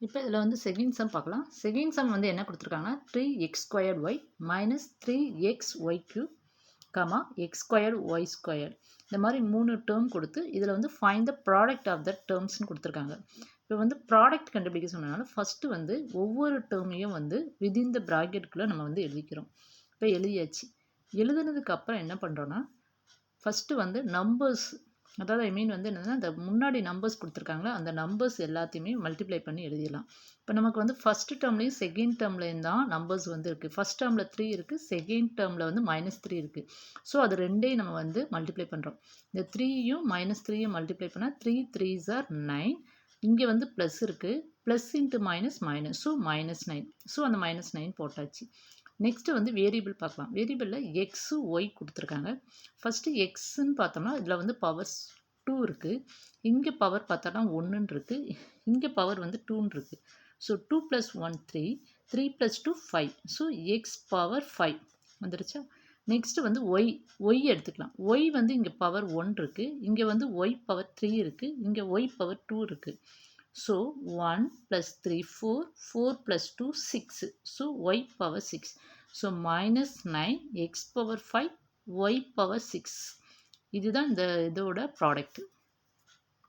இப்போ இதில் வந்து செகண்ட் சம் பார்க்கலாம். செகண்ட் சம் வந்து என்ன கொடுத்துருக்காங்கன்னா 3x² minus 3xy³ comma x² y² இந்த மாதிரி 3 டேர்ம் கொடுத்து இதில் வந்து find the product of the டேர்ம்ஸ்னு கொடுத்துருக்காங்க. இப்போ வந்து ப்ராடக்ட் கண்டுபிடிக்க சொன்னதுனால ஃபஸ்ட்டு வந்து ஒவ்வொரு டேர்மையும் வந்து விதின் த ப்ராக்கெட்டுக்குள்ளே நம்ம வந்து எழுதிக்கிறோம். இப்போ எழுதியாச்சு. எழுதுனதுக்கு அப்புறம் என்ன பண்ணுறோன்னா ஃபஸ்ட்டு வந்து நம்பர்ஸ், அதாவது ஐ மீன் வந்து என்னென்னா அந்த முன்னாடி நம்பர்ஸ் கொடுத்துருக்காங்களா அந்த நம்பர்ஸ் எல்லாத்தையுமே மல்டிப்ளை பண்ணி எழுதிடலாம். இப்போ நமக்கு வந்து ஃபஸ்ட்டு டேர்ம்லேயும் செகண்ட் டேர்ம்லேயும் தான் நம்பர்ஸ் வந்து இருக்குது. ஃபஸ்ட் டேர்மில் 3 இருக்குது, செகண்ட் டேர்மில் வந்து -3 இருக்குது. ஸோ அது ரெண்டையும் நம்ம வந்து மல்டிப்ளை பண்ணுறோம். இந்த 3யும் -3யும் மல்டிப்ளை பண்ணால் 3 3s are 9. இங்கே வந்து ப்ளஸ் இருக்குது, plus into minus minus, so -9. So அந்த -9 போட்டாச்சு. நெக்ஸ்ட்டு வந்து வேரியபிள் பார்க்கலாம். வேரியபிளில் எக்ஸு ஒய் கொடுத்துருக்காங்க. ஃபஸ்ட்டு எக்ஸுன்னு பார்த்தோம்னா இதில் வந்து பவர்ஸ் 2 இருக்குது. இங்கே பவர் பார்த்தோன்னா 1 இருக்குது, இங்கே பவர் வந்து 2 இருக்குது. ஸோ 2 + 1 3, 3 + 2 5. ஸோ எக்ஸ் பவர் 5 வந்துடுச்சா. நெக்ஸ்ட்டு வந்து ஒய் எடுத்துக்கலாம். ஒய் வந்து இங்கே பவர் 1 இருக்குது, இங்கே வந்து ஒய் பவர் 3 இருக்குது, இங்கே ஒய் பவர் 2 இருக்குது. So 1 + 3 4, 4 + 2 6. So y power 6. So -9 x power 5 y power 6. இதுதான் இந்த இதோட ப்ராடக்ட்.